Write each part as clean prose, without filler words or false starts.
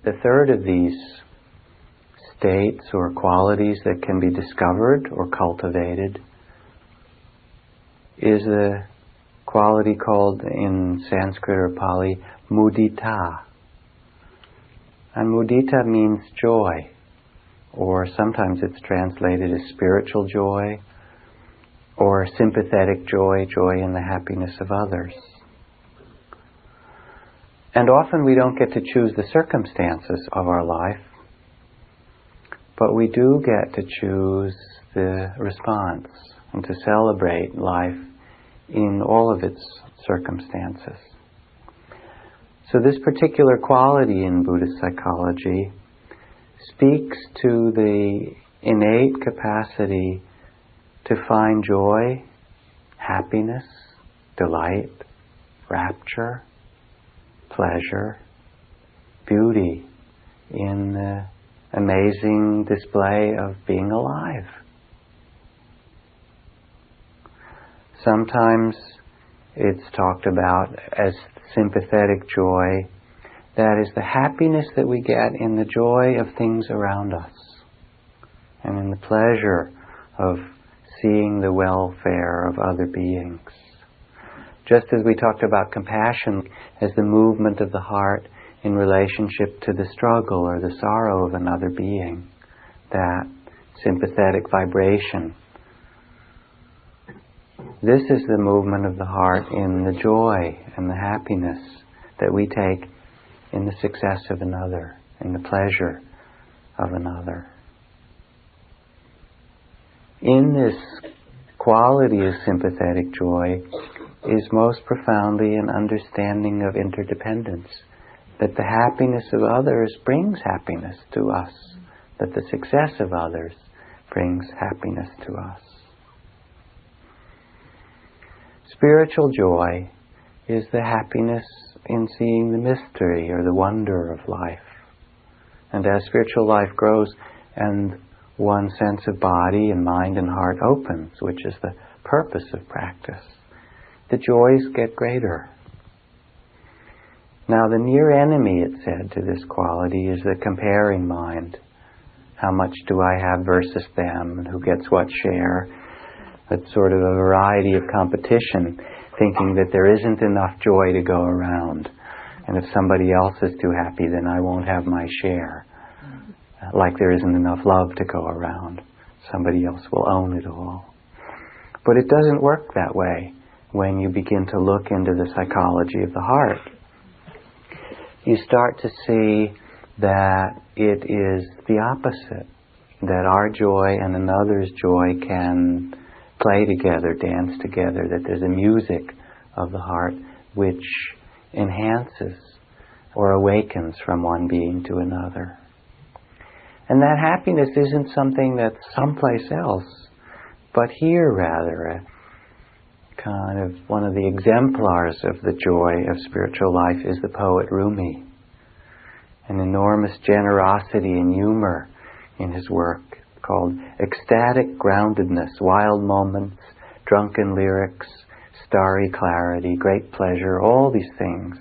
The third of these states or qualities that can be discovered or cultivated is a quality called in Sanskrit or Pali mudita. And mudita means joy, or sometimes it's translated as spiritual joy, or sympathetic joy, joy in the happiness of others. And often we don't get to choose the circumstances of our life, but we do get to choose the response and to celebrate life in all of its circumstances. So this particular quality in Buddhist psychology speaks to the innate capacity to find joy, happiness, delight, rapture, pleasure, beauty in the amazing display of being alive. Sometimes it's talked about as sympathetic joy. That is the happiness that we get in the joy of things around us and in the pleasure of seeing the welfare of other beings. Just as we talked about compassion as the movement of the heart in relationship to the struggle or the sorrow of another being, that sympathetic vibration. This is the movement of the heart in the joy and the happiness that we take in the success of another, in the pleasure of another. In this quality of sympathetic joy is most profoundly an understanding of interdependence, that the happiness of others brings happiness to us, that the success of others brings happiness to us. Spiritual joy is the happiness in seeing the mystery or the wonder of life. And as spiritual life grows and one's sense of body and mind and heart opens, which is the purpose of practice, the joys get greater. Now the near enemy, it said, to this quality is the comparing mind. How much do I have versus them, and who gets what share? It's sort of a variety of competition, thinking that there isn't enough joy to go around. And if somebody else is too happy, then I won't have my share. Like there isn't enough love to go around. Somebody else will own it all. But it doesn't work that way when you begin to look into the psychology of the heart. You start to see that it is the opposite, that our joy and another's joy can play together, dance together, that there's a music of the heart which enhances or awakens from one being to another. And that happiness isn't something that's someplace else, but here rather, kind of one of the exemplars of the joy of spiritual life is the poet Rumi. An enormous generosity and humor in his work called ecstatic groundedness, wild moments, drunken lyrics, starry clarity, great pleasure, all these things.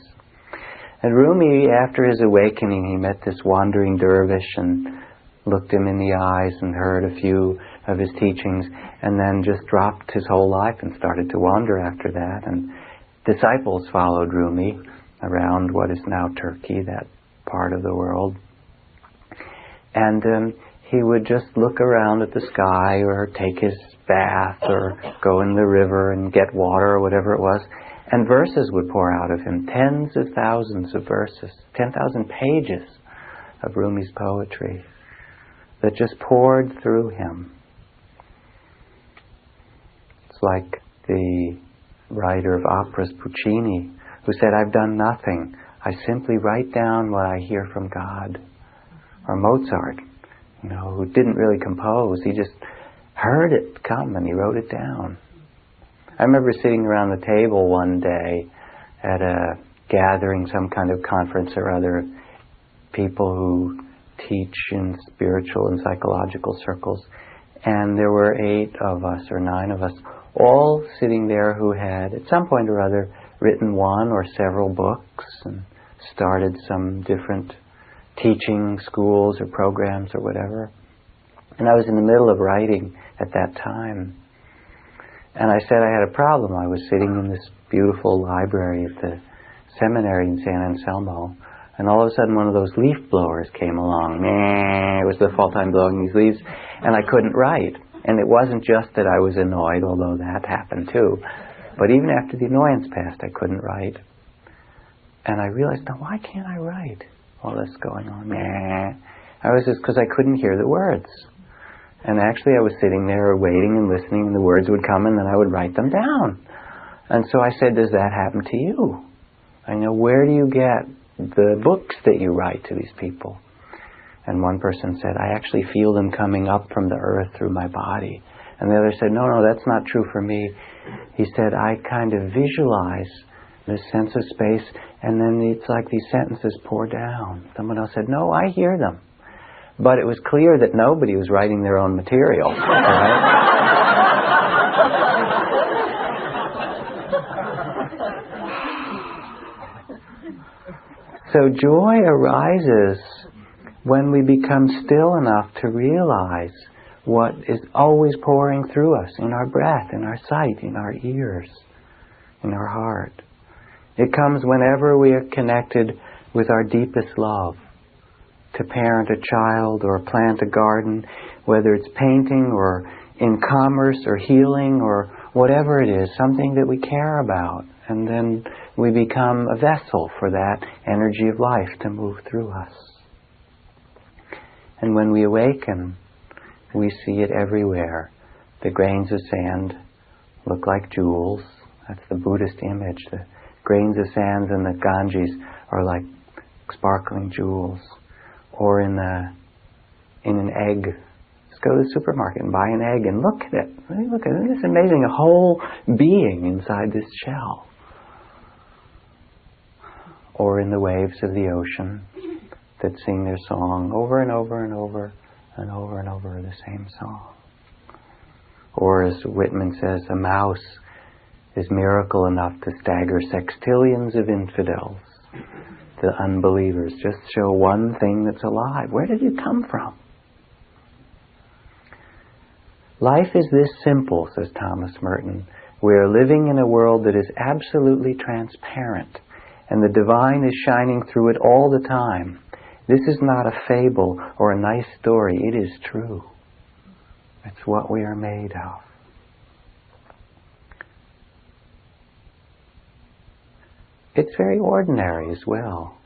And Rumi, after his awakening, he met this wandering dervish and looked him in the eyes and heard a few of his teachings, and then just dropped his whole life and started to wander after that. And disciples followed Rumi around what is now Turkey, that part of the world. And he would just look around at the sky or take his bath or go in the river and get water or whatever it was, and verses would pour out of him, tens of thousands of verses, 10,000 pages of Rumi's poetry that just poured through him. It's like the writer of operas, Puccini, who said, "I've done nothing. I simply write down what I hear from God." Or Mozart, who didn't really compose. He just heard it come and he wrote it down. I remember sitting around the table one day at a gathering, some kind of conference or other, people who teach in spiritual and psychological circles, and there were 8 of us or 9 of us, all sitting there who had, at some point or other, written one or several books and started some different teaching schools or programs or whatever. And I was in the middle of writing at that time. And I said I had a problem. I was sitting in this beautiful library at the seminary in San Anselmo, and all of a sudden one of those leaf blowers came along. It was the fall time blowing these leaves, and I couldn't write. And it wasn't just that I was annoyed, although that happened too. But even after the annoyance passed, I couldn't write. And I realized, now why can't I write? All this going on. I was just because I couldn't hear the words. And actually I was sitting there waiting and listening, and the words would come, and then I would write them down. And so I said, does that happen to you? I know, where do you get the books that you write to these people? And one person said, I actually feel them coming up from the earth through my body. And the other said, no, that's not true for me. He said, I kind of visualize this sense of space, and then it's like these sentences pour down. Someone else said, no, I hear them. But it was clear that nobody was writing their own material. Right? So joy arises when we become still enough to realize what is always pouring through us in our breath, in our sight, in our ears, in our heart. It comes whenever we are connected with our deepest love. To parent a child or plant a garden, whether it's painting or in commerce or healing or whatever it is, something that we care about. And then we become a vessel for that energy of life to move through us. And when we awaken, we see it everywhere. The grains of sand look like jewels. That's the Buddhist image. The grains of sand and the Ganges are like sparkling jewels. Or in an egg. Just go to the supermarket and buy an egg and look at it. Look at it. It's amazing. A whole being inside this shell. Or in the waves of the ocean that sing their song over and over and over and over and over the same song. Or as Whitman says, a mouse is miracle enough to stagger sextillions of infidels. The unbelievers just show one thing that's alive. Where did it come from? Life is this simple, says Thomas Merton. We are living in a world that is absolutely transparent, and the divine is shining through it all the time. This is not a fable or a nice story. It is true. It's what we are made of. It's very ordinary as well.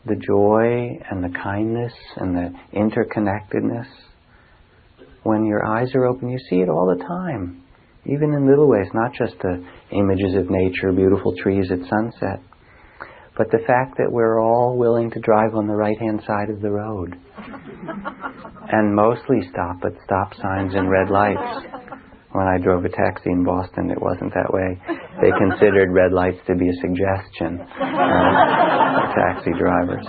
The joy and the kindness and the interconnectedness. When your eyes are open, you see it all the time. Even in little ways, not just the images of nature, beautiful trees at sunset, but the fact that we're all willing to drive on the right-hand side of the road. And mostly stop at stop signs and red lights. When I drove a taxi in Boston, it wasn't that way. They considered red lights to be a suggestion for taxi drivers.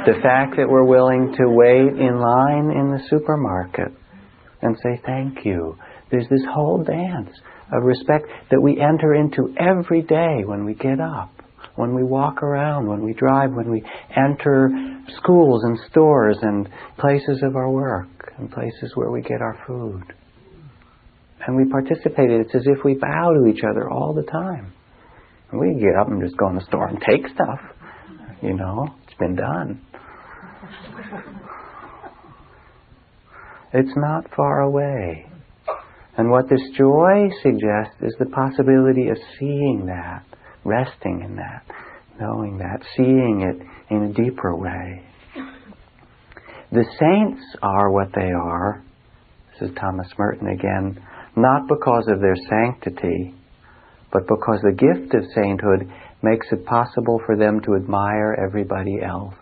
The fact that we're willing to wait in line in the supermarket and say thank you. There's this whole dance of respect that we enter into every day when we get up, when we walk around, when we drive, when we enter schools and stores and places of our work and places where we get our food. And we participate in it. It's as if we bow to each other all the time. And we get up and just go in the store and take stuff. You know, it's been done. It's not far away. And what this joy suggests is the possibility of seeing that, resting in that, knowing that, seeing it in a deeper way. The saints are what they are, this is Thomas Merton again, not because of their sanctity, but because the gift of sainthood makes it possible for them to admire everybody else.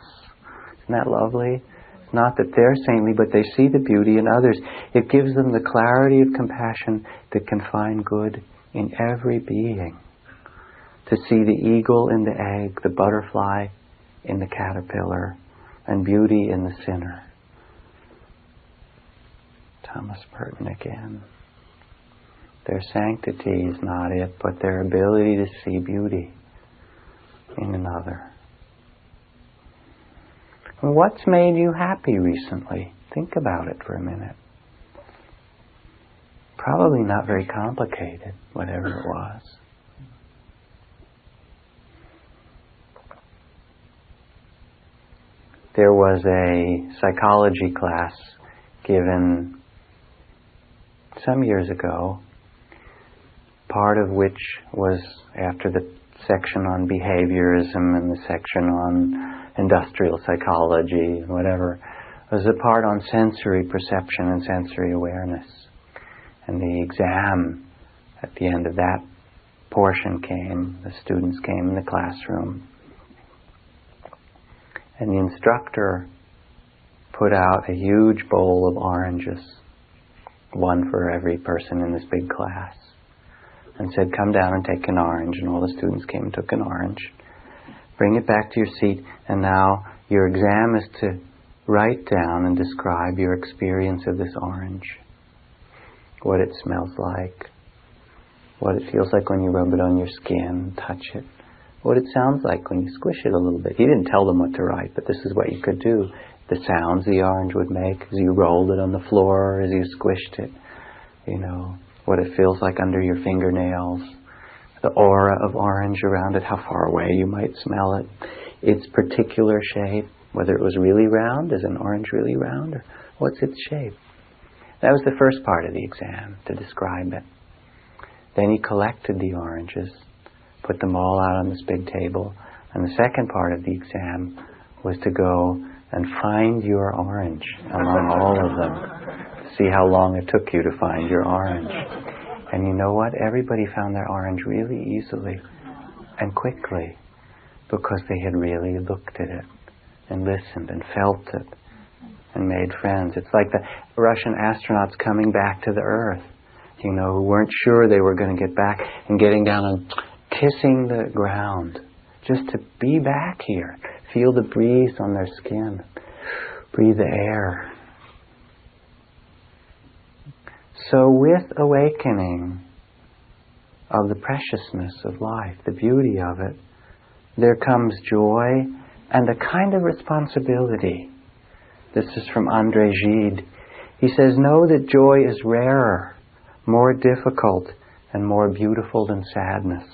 Isn't that lovely? It's not that they're saintly, but they see the beauty in others. It gives them the clarity of compassion that can find good in every being. To see the eagle in the egg, the butterfly in the caterpillar, and beauty in the sinner. Thomas Merton again. Their sanctity is not it, but their ability to see beauty in another. What's made you happy recently? Think about it for a minute. Probably not very complicated, whatever it was. There was a psychology class given some years ago, part of which was after the section on behaviorism and the section on industrial psychology and whatever, was a part on sensory perception and sensory awareness. And the exam at the end of that portion came, the students came in the classroom, and the instructor put out a huge bowl of oranges, one for every person in this big class, and said, come down and take an orange. And all the students came and took an orange. Bring it back to your seat, and now your exam is to write down and describe your experience of this orange. What it smells like, what it feels like when you rub it on your skin, touch it, what it sounds like when you squish it a little bit. He didn't tell them what to write, but this is what you could do. The sounds the orange would make as you rolled it on the floor, or as you squished it. You know, what it feels like under your fingernails. The aura of orange around it, how far away you might smell it. Its particular shape, whether it was really round, is an orange really round, or what's its shape? That was the first part of the exam, to describe it. Then he collected the oranges, put them all out on this big table, and the second part of the exam was to go and find your orange among all of them. See how long it took you to find your orange. And you know what? Everybody found their orange really easily and quickly, because they had really looked at it and listened and felt it and made friends. It's like the Russian astronauts coming back to the Earth, you know, who weren't sure they were going to get back, and getting down and kissing the ground just to be back here. Feel the breeze on their skin. Breathe the air. So with awakening of the preciousness of life, the beauty of it, there comes joy and a kind of responsibility. This is from André Gide. He says, know that joy is rarer, more difficult, and more beautiful than sadness.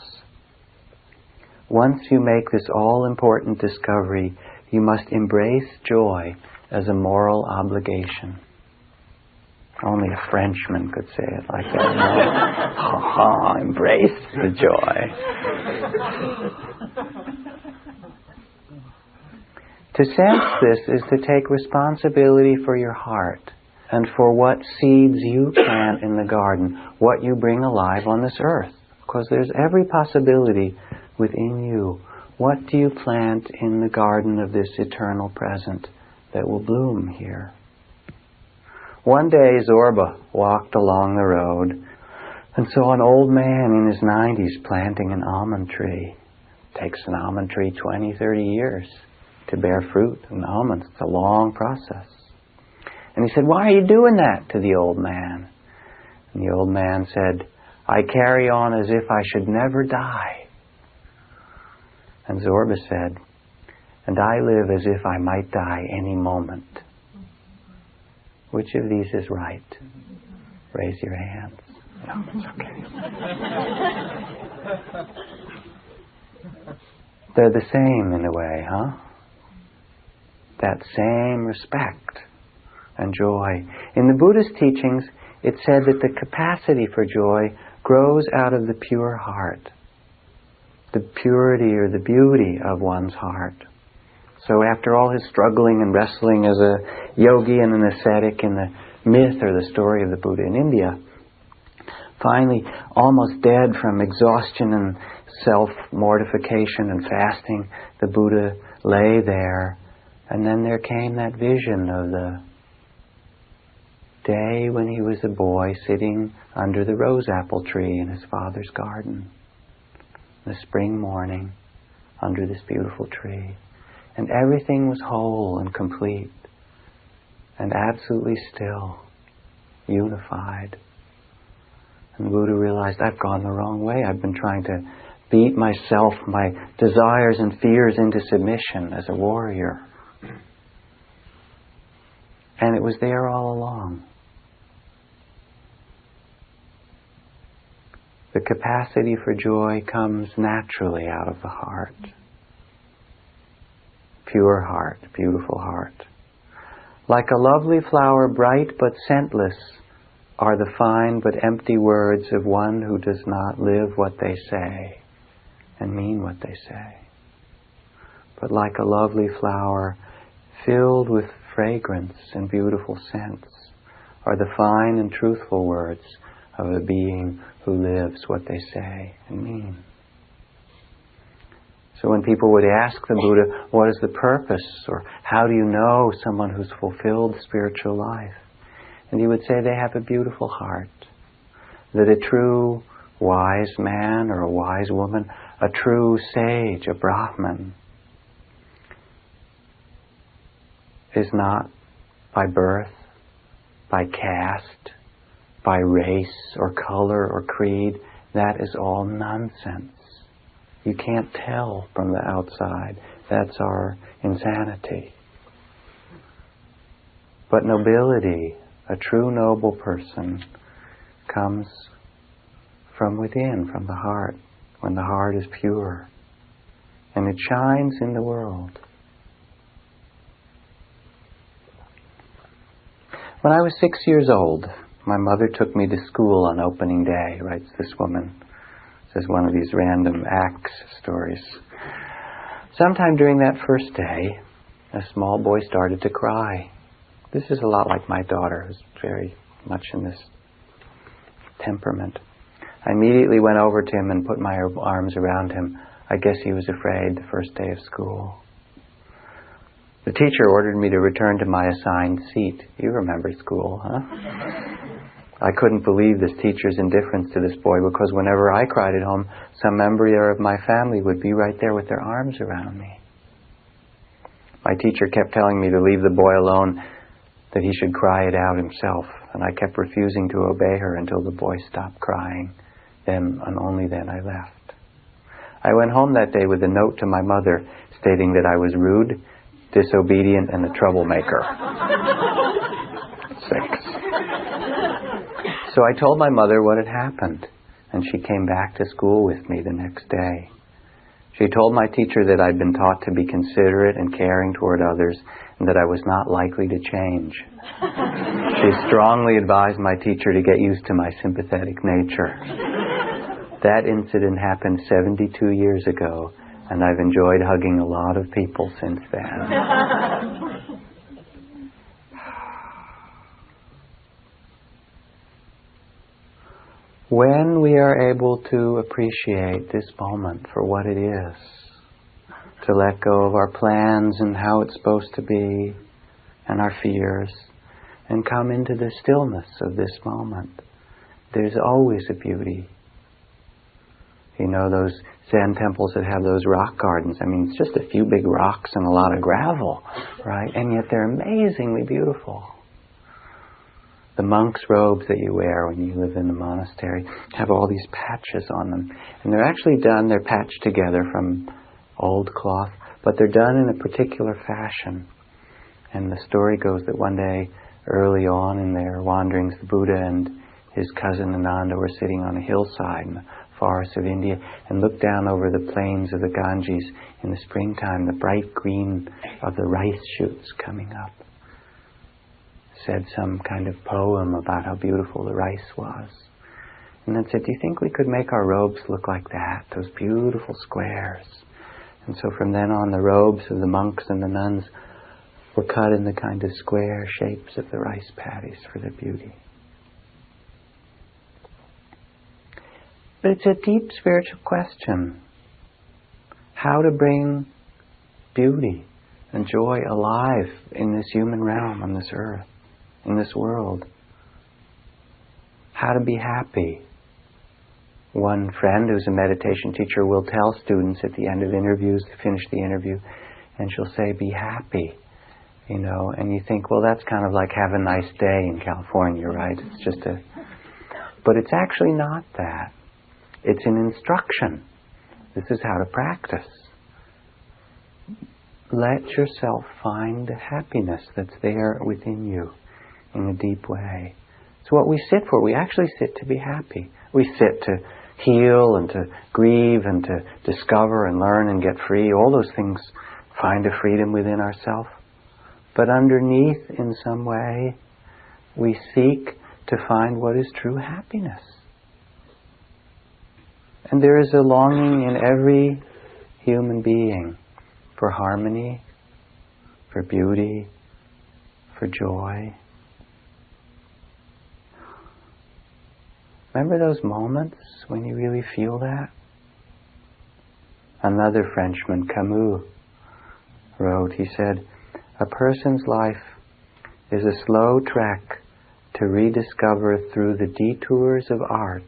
Once you make this all-important discovery, you must embrace joy as a moral obligation. Only a Frenchman could say it like that. Ha ha, embrace the joy. To sense this is to take responsibility for your heart and for what seeds you plant in the garden, what you bring alive on this earth. Because there's every possibility within you. What do you plant in the garden of this eternal present that will bloom here? One day Zorba walked along the road and saw an old man in his 90s planting an almond tree. It takes an almond tree 20, 30 years to bear fruit and almonds. It's a long process. And he said, why are you doing that, to the old man? And the old man said, I carry on as if I should never die. And Zorba said, and I live as if I might die any moment. Which of these is right? Raise your hands. No, it's okay. They're the same in a way, huh? That same respect and joy. In the Buddhist teachings, it said that the capacity for joy grows out of the pure heart, the purity or the beauty of one's heart. So after all his struggling and wrestling as a yogi and an ascetic in the myth or the story of the Buddha in India, finally almost dead from exhaustion and self-mortification and fasting, the Buddha lay there. And then there came that vision of the day when he was a boy sitting under the rose apple tree in his father's garden. The spring morning under this beautiful tree. And everything was whole and complete and absolutely still, unified. And Buddha realized, I've gone the wrong way. I've been trying to beat myself, my desires and fears into submission as a warrior. And it was there all along. The capacity for joy comes naturally out of the heart. Pure heart, beautiful heart. Like a lovely flower, bright but scentless, are the fine but empty words of one who does not live what they say and mean what they say. But like a lovely flower, filled with fragrance and beautiful scents, are the fine and truthful words of a being who lives what they say and mean. So when people would ask the Buddha, what is the purpose, or how do you know someone who's fulfilled spiritual life? And he would say they have a beautiful heart. That a true wise man or a wise woman, a true sage, a Brahman, is not by birth, by caste, by race or color or creed. That is all nonsense. You can't tell from the outside. That's our insanity. But nobility, a true noble person, comes from within, from the heart, when the heart is pure. And it shines in the world. When I was 6 years old, my mother took me to school on opening day, writes this woman. This is one of these random acts stories. Sometime during that first day, a small boy started to cry. This is a lot like my daughter, who's very much in this temperament. I immediately went over to him and put my arms around him. I guess he was afraid the first day of school. The teacher ordered me to return to my assigned seat. You remember school, huh? I couldn't believe this teacher's indifference to this boy, because whenever I cried at home, some member of my family would be right there with their arms around me. My teacher kept telling me to leave the boy alone, that he should cry it out himself, and I kept refusing to obey her until the boy stopped crying. Then, and only then, I left. I went home that day with a note to my mother stating that I was rude, disobedient, and a troublemaker. 6. So I told my mother what had happened, and she came back to school with me the next day. She told my teacher that I'd been taught to be considerate and caring toward others, and that I was not likely to change. She strongly advised my teacher to get used to my sympathetic nature. That incident happened 72 years ago, and I've enjoyed hugging a lot of people since then. When we are able to appreciate this moment for what it is, to let go of our plans and how it's supposed to be, and our fears, and come into the stillness of this moment, there's always a beauty. You know, those Zen temples that have those rock gardens, I mean, it's just a few big rocks and a lot of gravel, right? And yet they're amazingly beautiful. The monk's robes that you wear when you live in the monastery have all these patches on them. And they're actually done, they're patched together from old cloth, but they're done in a particular fashion. And the story goes that one day, early on in their wanderings, the Buddha and his cousin Ananda were sitting on a hillside in the forests of India and looked down over the plains of the Ganges in the springtime, the bright green of the rice shoots coming up. Said some kind of poem about how beautiful the rice was. And then said, do you think we could make our robes look like that? Those beautiful squares. And so from then on, the robes of the monks and the nuns were cut in the kind of square shapes of the rice paddies for their beauty. But it's a deep spiritual question. How to bring beauty and joy alive in this human realm, on this earth, in this world. How to be happy. One friend who's a meditation teacher will tell students at the end of interviews, to finish the interview, and she'll say, be happy. You know, and you think, well, that's kind of like have a nice day in California, right? It's just but it's actually not that. It's an instruction. This is how to practice. let yourself find the happiness that's there within you in a deep way. It's what we sit for. We actually sit to be happy. We sit to heal and to grieve and to discover and learn and get free. All those things find a freedom within ourselves. But underneath, in some way, we seek to find what is true happiness. And there is a longing in every human being for harmony, for beauty, for joy. Remember those moments when you really feel that? Another Frenchman, Camus, wrote, he said, "A person's life is a slow trek to rediscover through the detours of art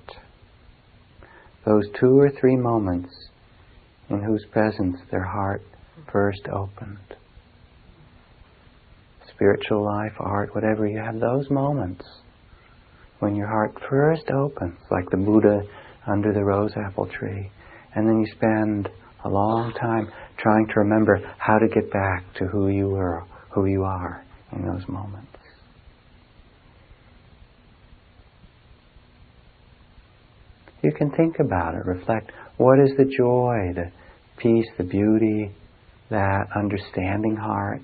those 2 or 3 moments in whose presence their heart first opened." Spiritual life, art, whatever, you have those moments when your heart first opens, like the Buddha under the rose apple tree. And then you spend a long time trying to remember how to get back to who you were, who you are in those moments. You can think about it, reflect. What is the joy, the peace, the beauty, that understanding heart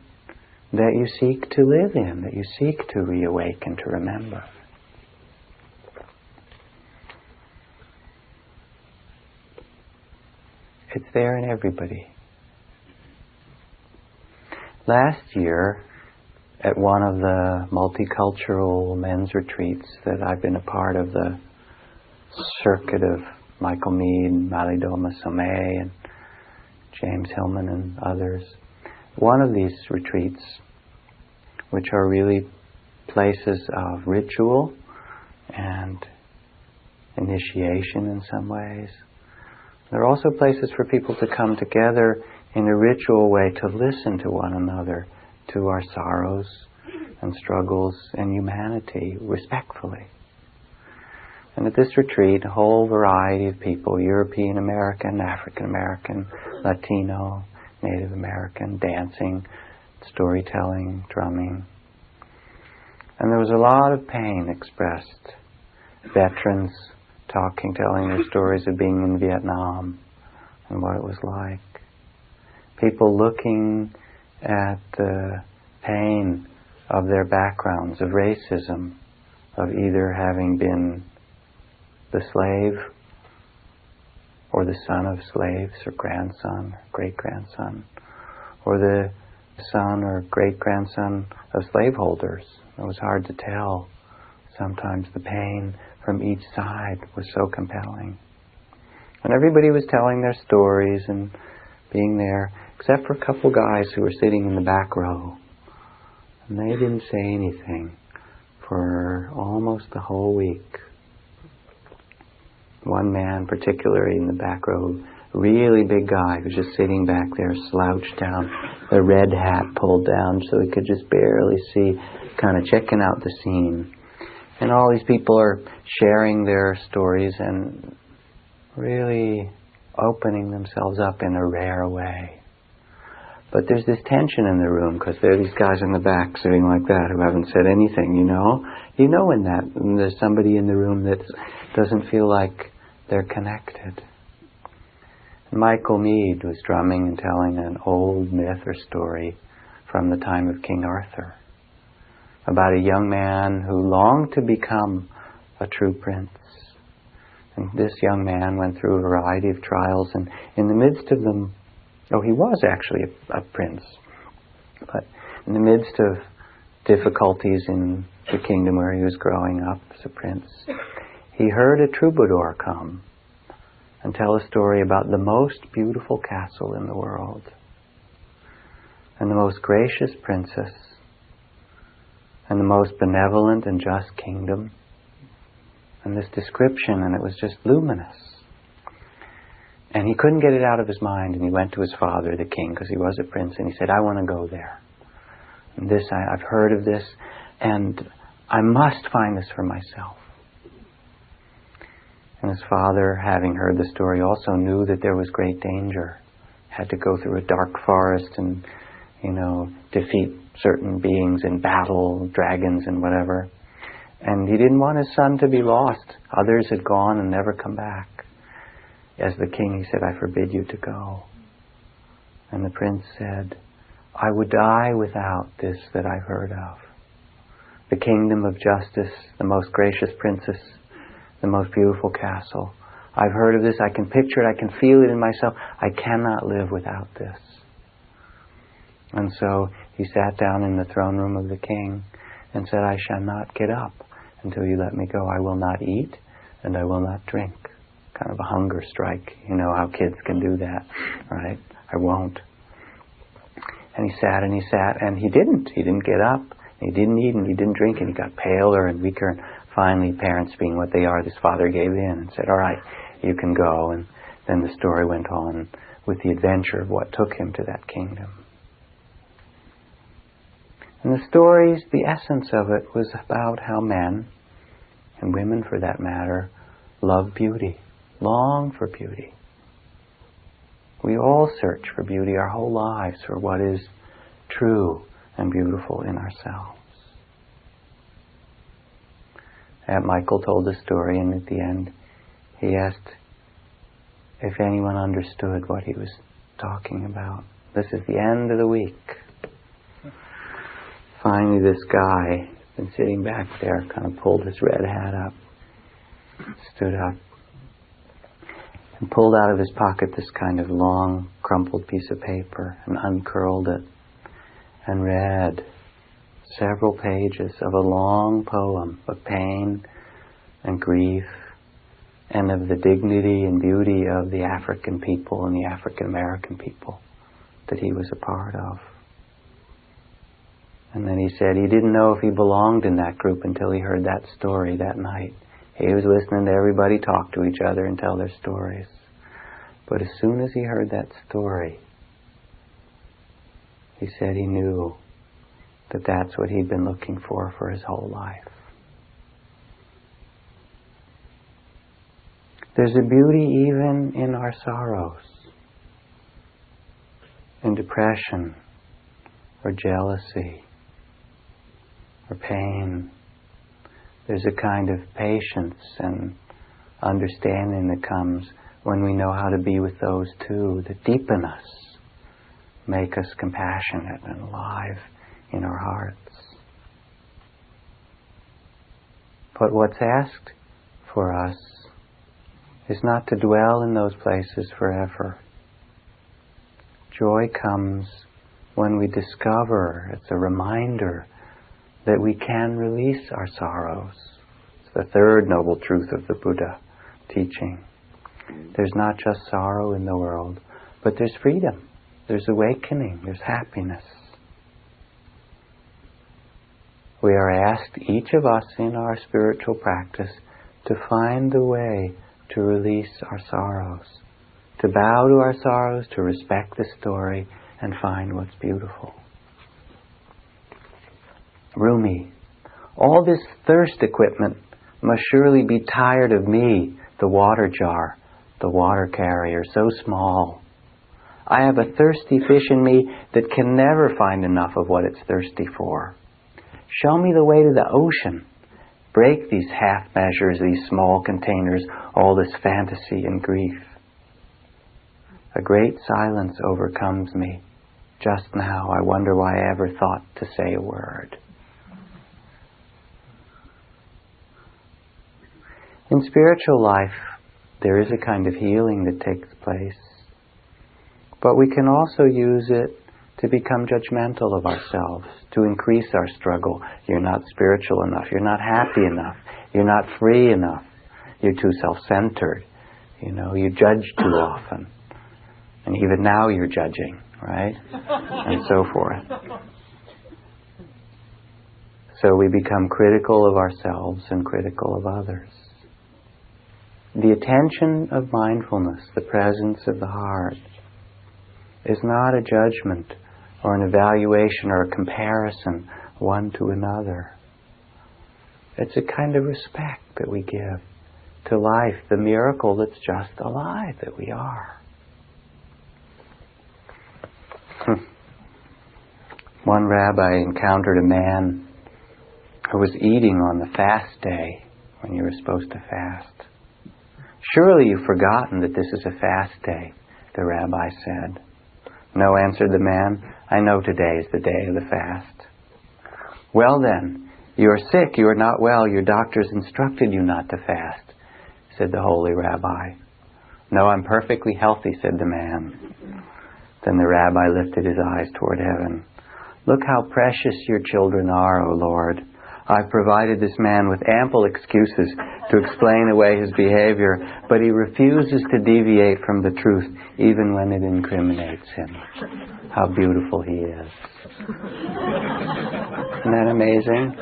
that you seek to live in, that you seek to reawaken, to remember? It's there in everybody. Last year, at one of the multicultural men's retreats that I've been a part of, the circuit of Michael Mead, Malidoma Somé, and James Hillman and others, one of these retreats, which are really places of ritual and initiation in some ways, they're also places for people to come together in a ritual way to listen to one another, to our sorrows and struggles and humanity respectfully. And at this retreat, a whole variety of people, European American, African American, Latino, Native American, dancing, storytelling, drumming. And there was a lot of pain expressed. Veterans talking, telling their stories of being in Vietnam and what it was like. People looking at the pain of their backgrounds, of racism, of either having been the slave or the son of slaves or grandson, or great-grandson, or the son or great-grandson of slaveholders. It was hard to tell. Sometimes the pain from each side was so compelling. And everybody was telling their stories and being there, except for a couple guys who were sitting in the back row. And they didn't say anything for almost the whole week. One man particularly in the back row, really big guy, who's just sitting back there slouched down, the red hat pulled down so he could just barely see, kind of checking out the scene. And all these people are sharing their stories and really opening themselves up in a rare way. But there's this tension in the room because there are these guys in the back sitting like that who haven't said anything, you know? You know when there's somebody in the room that doesn't feel like they're connected. Michael Mead was drumming and telling an old myth or story from the time of King Arthur about a young man who longed to become a true prince. And this young man went through a variety of trials, and in the midst of them, he was actually a prince, but in the midst of difficulties in the kingdom where he was growing up as a prince, he heard a troubadour come and tell a story about the most beautiful castle in the world and the most gracious princess and the most benevolent and just kingdom. And this description, and it was just luminous. And he couldn't get it out of his mind, and he went to his father, the king, because he was a prince, and he said, "I want to go there. And this, I've heard of this, and I must find this for myself." And his father, having heard the story, also knew that there was great danger. Had to go through a dark forest and defeat certain beings in battle, dragons and whatever. And he didn't want his son to be lost. Others had gone and never come back. As the king, he said, "I forbid you to go." And the prince said, "I would die without this that I've heard of. The kingdom of justice, the most gracious princess, the most beautiful castle. I've heard of this, I can picture it, I can feel it in myself. I cannot live without this." And so he sat down in the throne room of the king and said, "I shall not get up until you let me go. I will not eat and I will not drink." Kind of a hunger strike. You know how kids can do that, right? "I won't." And he sat and he didn't. He didn't get up. He didn't eat and he didn't drink, and he got paler and weaker. And finally, parents being what they are, this father gave in and said, "All right, you can go." And then the story went on with the adventure of what took him to that kingdom. And the stories, the essence of it was about how men, and women for that matter, love beauty, long for beauty. We all search for beauty our whole lives, for what is true and beautiful in ourselves. And Michael told the story, and at the end he asked if anyone understood what he was talking about. This is the end of the week. Finally, this guy, been sitting back there, kind of pulled his red hat up, stood up, and pulled out of his pocket this kind of long, crumpled piece of paper, and uncurled it, and read several pages of a long poem of pain and grief, and of the dignity and beauty of the African people and the African American people that he was a part of. And then he said he didn't know if he belonged in that group until he heard that story that night. He was listening to everybody talk to each other and tell their stories. But as soon as he heard that story, he said he knew that that's what he'd been looking for his whole life. There's a beauty even in our sorrows, in depression or jealousy or pain. There's a kind of patience and understanding that comes when we know how to be with those too, that deepen us, make us compassionate and alive in our hearts. But what's asked for us is not to dwell in those places forever. Joy comes when we discover, it's a reminder that we can release our sorrows. It's the third noble truth of the Buddha teaching. There's not just sorrow in the world, but there's freedom, there's awakening, there's happiness. We are asked, each of us in our spiritual practice, to find the way to release our sorrows, to bow to our sorrows, to respect the story, and find what's beautiful. Rumi, all this thirst equipment must surely be tired of me, the water jar, the water carrier, so small. I have a thirsty fish in me that can never find enough of what it's thirsty for. Show me the way to the ocean. Break these half measures, these small containers, all this fantasy and grief. A great silence overcomes me. Just now, I wonder why I ever thought to say a word. In spiritual life, there is a kind of healing that takes place. But we can also use it to become judgmental of ourselves, to increase our struggle. You're not spiritual enough. You're not happy enough. You're not free enough. You're too self-centered. You judge too often. And even now you're judging, right? And so forth. So we become critical of ourselves and critical of others. The attention of mindfulness, the presence of the heart, is not a judgment or an evaluation or a comparison one to another. It's a kind of respect that we give to life, the miracle that's just alive that we are. One rabbi encountered a man who was eating on the fast day when you were supposed to fast. "Surely you've forgotten that this is a fast day," the rabbi said. "No," answered the man, "I know today is the day of the fast." "Well then, you are sick, you are not well, your doctors instructed you not to fast," said the holy rabbi. "No, I'm perfectly healthy," said the man. Then the rabbi lifted his eyes toward heaven. "Look how precious your children are, O Lord. I've provided this man with ample excuses to explain away his behavior, but he refuses to deviate from the truth, even when it incriminates him. How beautiful he is." Isn't that amazing?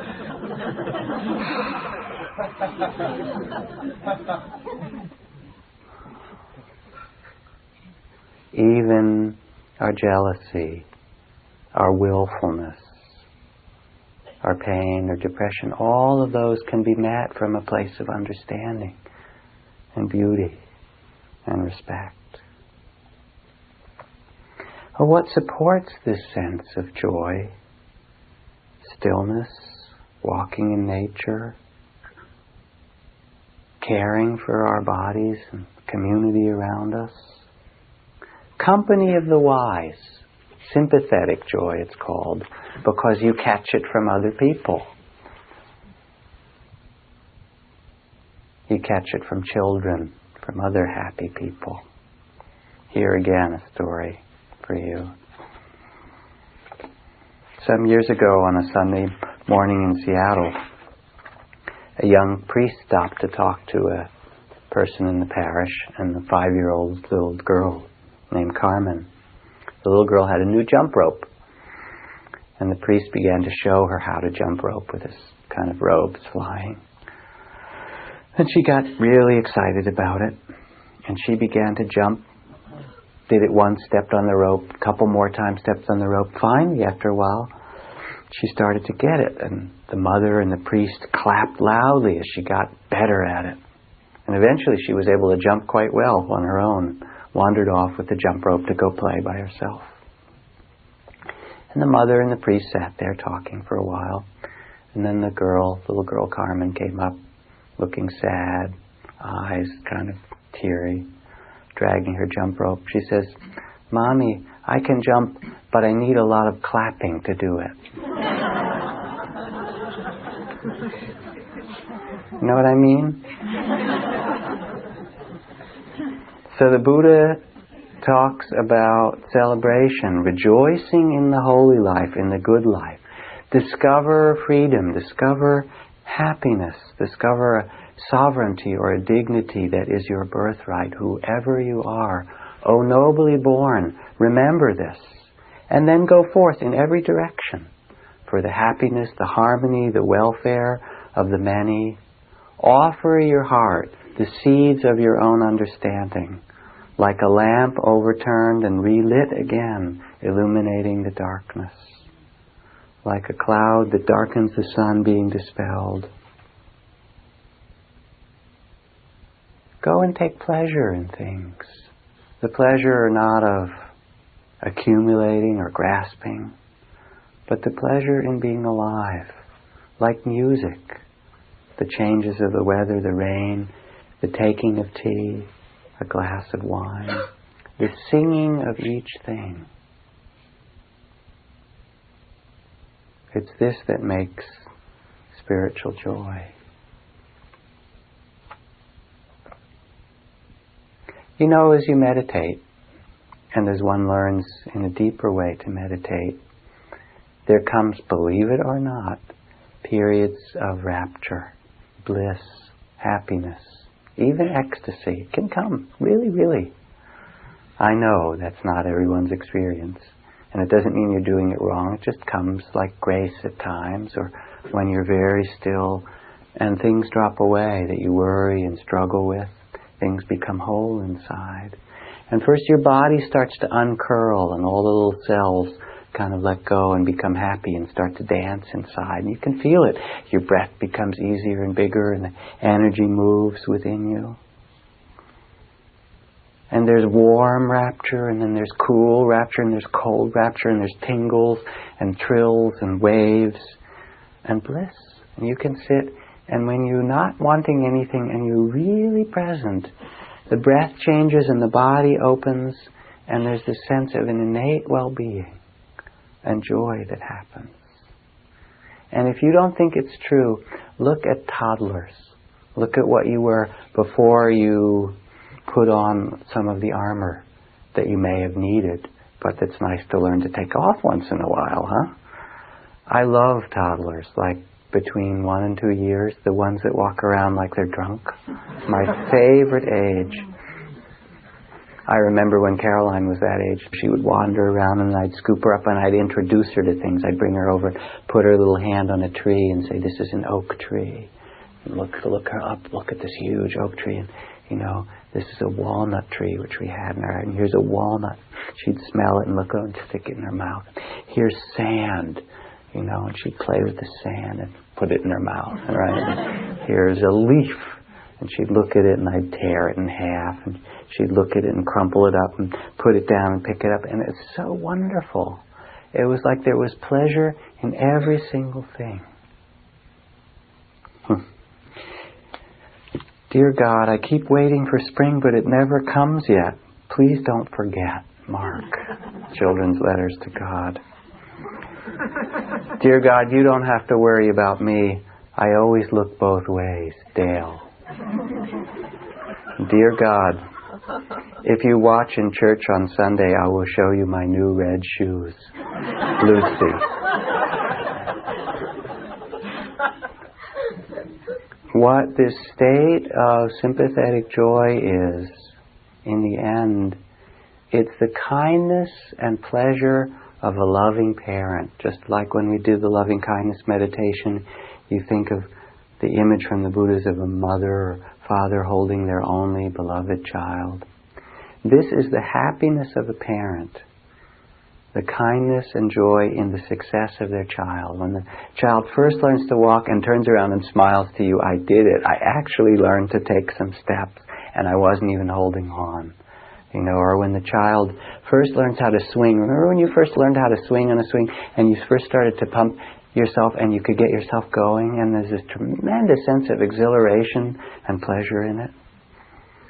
Even our jealousy, our willfulness, our pain or depression, all of those can be met from a place of understanding and beauty and respect. Well, what supports this sense of joy? Stillness, walking in nature, caring for our bodies and community around us. Company of the wise. Sympathetic joy, it's called, because you catch it from other people. You catch it from children, from other happy people. Here again, a story for you. Some years ago on a Sunday morning in Seattle, a young priest stopped to talk to a person in the parish and a 5-year-old little girl named Carmen. The little girl had a new jump rope, and the priest began to show her how to jump rope with this kind of ropes flying. And she got really excited about it, and she began to jump. Did it once, stepped on the rope, a couple more times stepped on the rope. Finally, after a while, she started to get it, and the mother and the priest clapped loudly as she got better at it. And eventually she was able to jump quite well on her own, wandered off with the jump rope to go play by herself. And the mother and the priest sat there talking for a while. And then the little girl Carmen, came up looking sad, eyes kind of teary, dragging her jump rope. She says, "Mommy, I can jump, but I need a lot of clapping to do it." You know what I mean? So the Buddha talks about celebration, rejoicing in the holy life, in the good life. Discover freedom, discover happiness, discover a sovereignty or a dignity that is your birthright, whoever you are. O nobly born, remember this. And then go forth in every direction for the happiness, the harmony, the welfare of the many. Offer your heart the seeds of your own understanding, like a lamp overturned and relit again, illuminating the darkness. Like a cloud that darkens the sun being dispelled. Go and take pleasure in things. The pleasure not of accumulating or grasping, but the pleasure in being alive, like music. The changes of the weather, the rain, the taking of tea, a glass of wine, the singing of each thing. It's this that makes spiritual joy. You know, as you meditate, and as one learns in a deeper way to meditate, there comes, believe it or not, periods of rapture, bliss, happiness, even ecstasy can come, really, really. I know that's not everyone's experience, and it doesn't mean you're doing it wrong. It just comes like grace at times, or when you're very still and things drop away that you worry and struggle with. Things become whole inside. And first your body starts to uncurl and all the little cells kind of let go and become happy and start to dance inside. And you can feel it. Your breath becomes easier and bigger and the energy moves within you. And there's warm rapture, and then there's cool rapture, and there's cold rapture, and there's tingles and trills and waves and bliss. And you can sit, and when you're not wanting anything and you're really present, the breath changes and the body opens, and there's this sense of an innate well-being and joy that happens. And if you don't think it's true, look at toddlers. Look at what you were before you put on some of the armor that you may have needed, but that's nice to learn to take off once in a while, huh? I love toddlers, like between 1 and 2 years, the ones that walk around like they're drunk. My favorite age. I remember when Caroline was that age, she would wander around and I'd scoop her up and I'd introduce her to things. I'd bring her over, put her little hand on a tree and say, this is an oak tree. And look her up, look at this huge oak tree. And, this is a walnut tree, which we had in our, and here's a walnut. She'd smell it and look at it and stick it in her mouth. Here's sand, and she'd play with the sand and put it in her mouth, right? And here's a leaf. And she'd look at it and I'd tear it in half. And she'd look at it and crumple it up and put it down and pick it up. And it's so wonderful. It was like there was pleasure in every single thing. Dear God, I keep waiting for spring, but it never comes yet. Please don't forget. Mark. Children's letters to God. Dear God, you don't have to worry about me. I always look both ways. Dale. Dear God, if you watch in church on Sunday, I will show you my new red shoes. Lucy. What this state of sympathetic joy is, in the end, it's the kindness and pleasure of a loving parent. Just like when we do the loving kindness meditation, you think of the image from the Buddhas of a mother or father holding their only beloved child. This is the happiness of a parent, the kindness and joy in the success of their child. When the child first learns to walk and turns around and smiles to you, I did it. I actually learned to take some steps and I wasn't even holding on. Or when the child first learns how to swing. Remember when you first learned how to swing on a swing and you first started to pump yourself and you could get yourself going, and there's this tremendous sense of exhilaration and pleasure in it.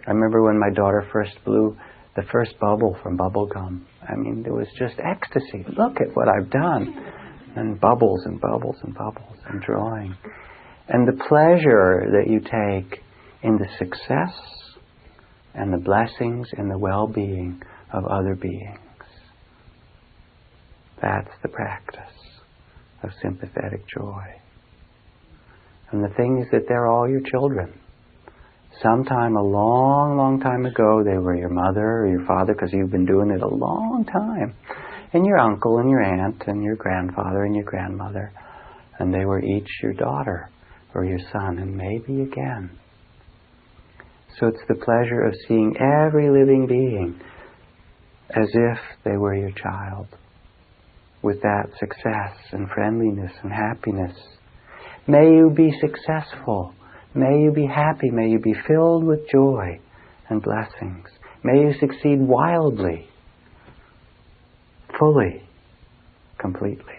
I remember when my daughter first blew the first bubble from bubble gum. I mean, there was just ecstasy. Look at what I've done. And bubbles and bubbles and bubbles and drawing. And the pleasure that you take in the success and the blessings and the well-being of other beings. That's the practice of sympathetic joy. And the thing is that they're all your children. Sometime a long, long time ago, they were your mother or your father because you've been doing it a long time. And your uncle and your aunt and your grandfather and your grandmother. And they were each your daughter or your son and maybe again. So it's the pleasure of seeing every living being as if they were your child. With that success and friendliness and happiness. May you be successful. May you be happy. May you be filled with joy and blessings. May you succeed wildly, fully, completely.